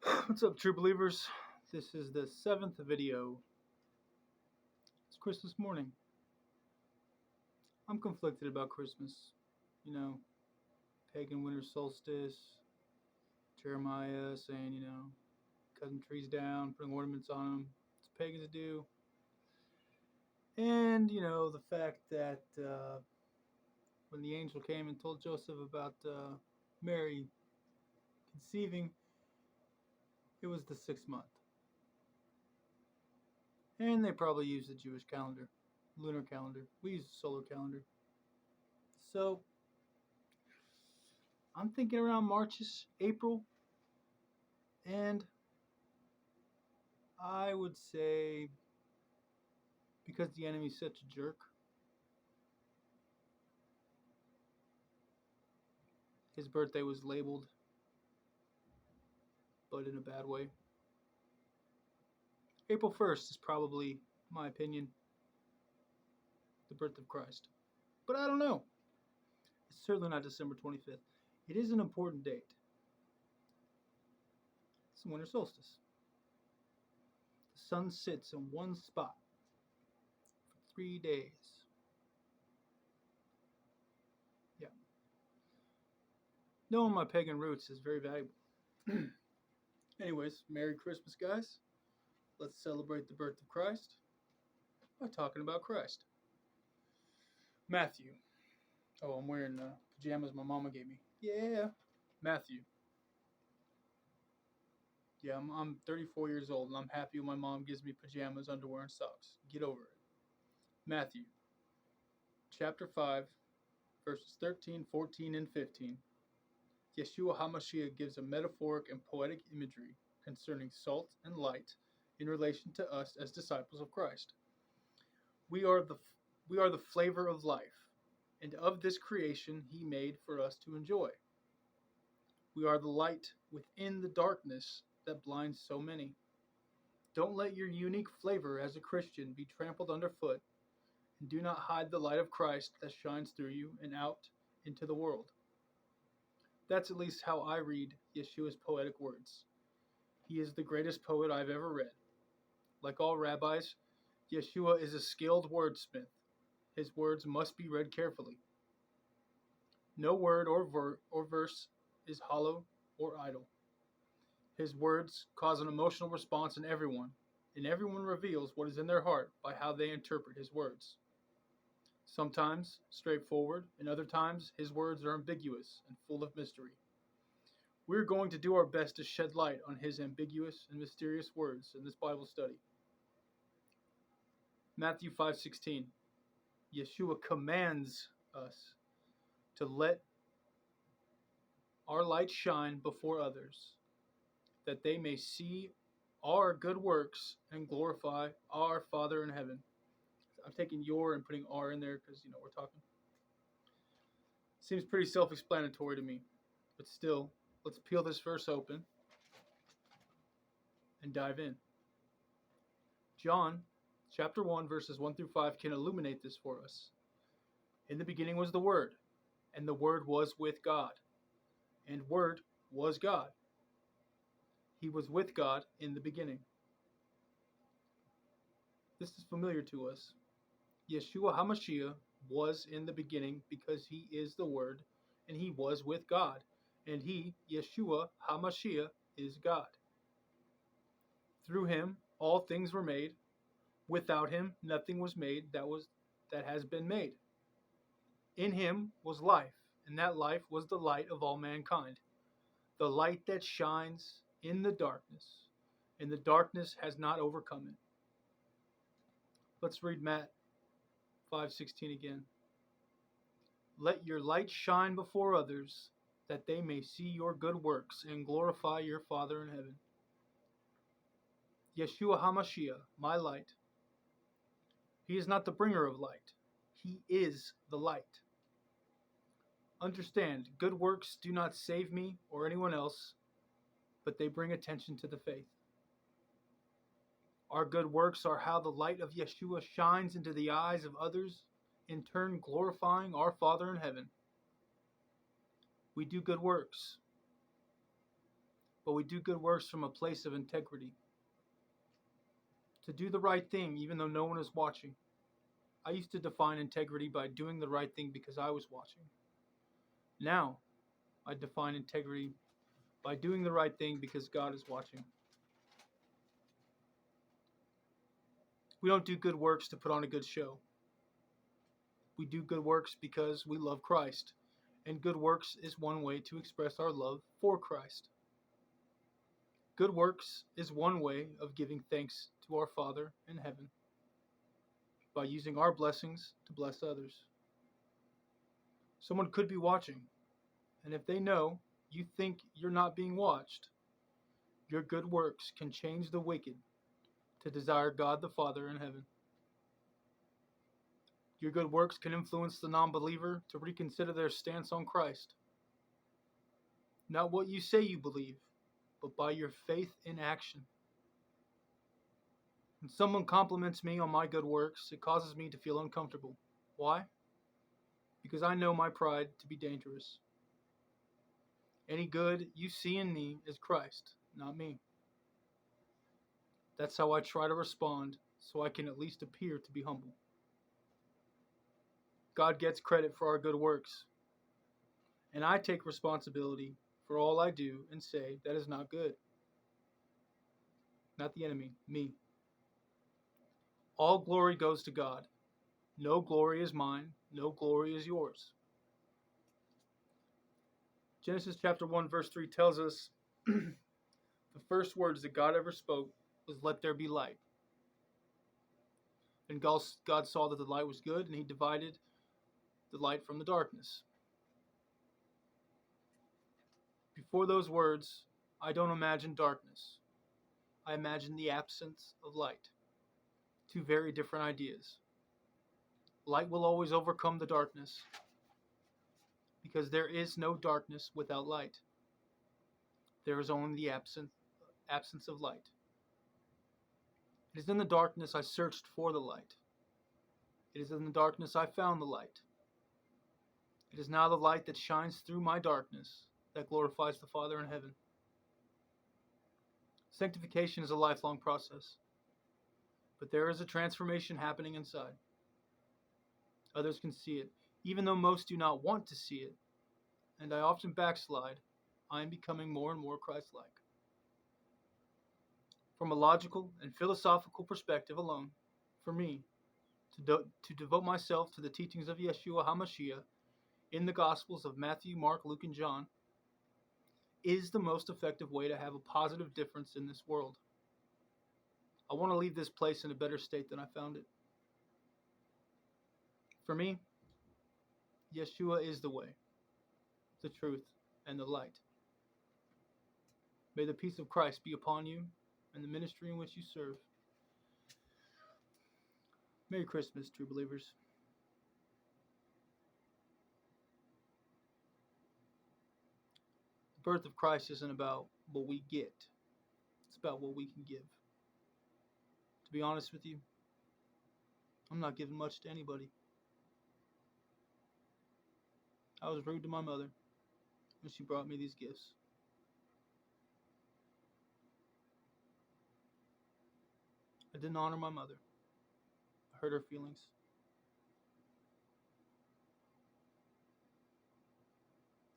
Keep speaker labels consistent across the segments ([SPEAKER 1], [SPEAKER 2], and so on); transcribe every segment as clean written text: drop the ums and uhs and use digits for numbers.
[SPEAKER 1] What's up, true believers? This is the 7th video. It's Christmas morning. I'm conflicted about Christmas. You know, pagan winter solstice, Jeremiah saying, cutting trees down, putting ornaments on them. It's pagans do. And, the fact that when the angel came and told Joseph about Mary conceiving, it was the 6th month. And they probably used the Jewish calendar, lunar calendar. We use the solar calendar. So, I'm thinking around Marchish, April, and I would say because the enemy's such a jerk, his birthday was labeled, but in a bad way. April 1st is probably, in my opinion, the birth of Christ. But I don't know. It's certainly not December 25th. It is an important date. It's the winter solstice. The sun sits in one spot for 3 days. Yeah. Knowing my pagan roots is very valuable. Anyways, Merry Christmas, guys. Let's celebrate the birth of Christ by talking about Christ. Matthew. Oh, I'm wearing pajamas my mama gave me. Yeah. Matthew. Yeah, I'm 34 years old and I'm happy when my mom gives me pajamas, underwear, and socks. Get over it. Matthew. Chapter 5, verses 13, 14, and 15. Yeshua HaMashiach gives a metaphoric and poetic imagery concerning salt and light in relation to us as disciples of Christ. We are the flavor of life, and of this creation he made for us to enjoy. We are the light within the darkness that blinds so many. Don't let your unique flavor as a Christian be trampled underfoot, and do not hide the light of Christ that shines through you and out into the world. That's at least how I read Yeshua's poetic words. He is the greatest poet I've ever read. Like all rabbis, Yeshua is a skilled wordsmith. His words must be read carefully. No word or verse is hollow or idle. His words cause an emotional response in everyone, and everyone reveals what is in their heart by how they interpret his words. Sometimes straightforward, and other times his words are ambiguous and full of mystery. We're going to do our best to shed light on his ambiguous and mysterious words in this Bible study. Matthew 5:16. Yeshua commands us to let our light shine before others, that they may see our good works and glorify our Father in heaven. I'm taking your and putting our in there because, we're talking. Seems pretty self-explanatory to me. But still, let's peel this verse open and dive in. John, chapter 1, verses 1 through 5 can illuminate this for us. In the beginning was the Word, and the Word was with God, and Word was God. He was with God in the beginning. This is familiar to us. Yeshua HaMashiach was in the beginning because he is the Word, and he was with God. And he, Yeshua HaMashiach, is God. Through him all things were made. Without him nothing was made that has been made. In him was life, and that life was the light of all mankind. The light that shines in the darkness, and the darkness has not overcome it. Let's read Matt 5:16 again. Let your light shine before others, that they may see your good works and glorify your Father in heaven. Yeshua HaMashiach, my light. He is not the bringer of light. He is the light. Understand, good works do not save me or anyone else, but they bring attention to the faith. Our good works are how the light of Yeshua shines into the eyes of others, in turn glorifying our Father in heaven. We do good works. but we do good works from a place of integrity. To do the right thing even though no one is watching. I used to define integrity by doing the right thing because I was watching. Now, I define integrity by doing the right thing because God is watching. We don't do good works to put on a good show. We do good works because we love Christ, and good works is one way to express our love for Christ. Good works is one way of giving thanks to our Father in heaven by using our blessings to bless others. Someone could be watching, and if they know you think you're not being watched, your good works can change the wicked to desire God the Father in heaven. Your good works can influence the non-believer to reconsider their stance on Christ. Not what you say you believe, but by your faith in action. When someone compliments me on my good works, it causes me to feel uncomfortable. Why? Because I know my pride to be dangerous. Any good you see in me is Christ, not me. That's how I try to respond, so I can at least appear to be humble. God gets credit for our good works, and I take responsibility for all I do and say that is not good. Not the enemy, me. All glory goes to God. No glory is mine, no glory is yours. Genesis chapter 1 verse 3 tells us the first words that God ever spoke was, "Let there be light." And God saw that the light was good, and he divided the light from the darkness. Before those words, I don't imagine darkness. I imagine the absence of light. Two very different ideas. Light will always overcome the darkness, because there is no darkness without light. There is only the absence of light. It is in the darkness I searched for the light. It is in the darkness I found the light. It is now the light that shines through my darkness that glorifies the Father in heaven. Sanctification is a lifelong process, but there is a transformation happening inside. Others can see it, even though most do not want to see it, and I often backslide. I am becoming more and more Christ-like. From a logical and philosophical perspective alone, for me, to devote myself to the teachings of Yeshua HaMashiach in the Gospels of Matthew, Mark, Luke, and John is the most effective way to have a positive difference in this world. I want to leave this place in a better state than I found it. For me, Yeshua is the way, the truth, and the light. May the peace of Christ be upon you and the ministry in which you serve. Merry Christmas, true believers. The birth of Christ isn't about what we get. It's about what we can give. To be honest with you, I'm not giving much to anybody. I was rude to my mother when she brought me these gifts. I didn't honor my mother. I hurt her feelings.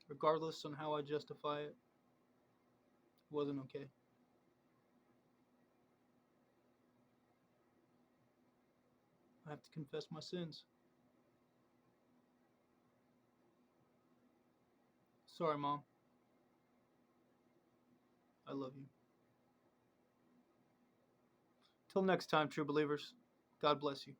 [SPEAKER 1] Regardless on how I justify it, it wasn't okay. I have to confess my sins. Sorry, Mom. I love you. Till next time, true believers, God bless you.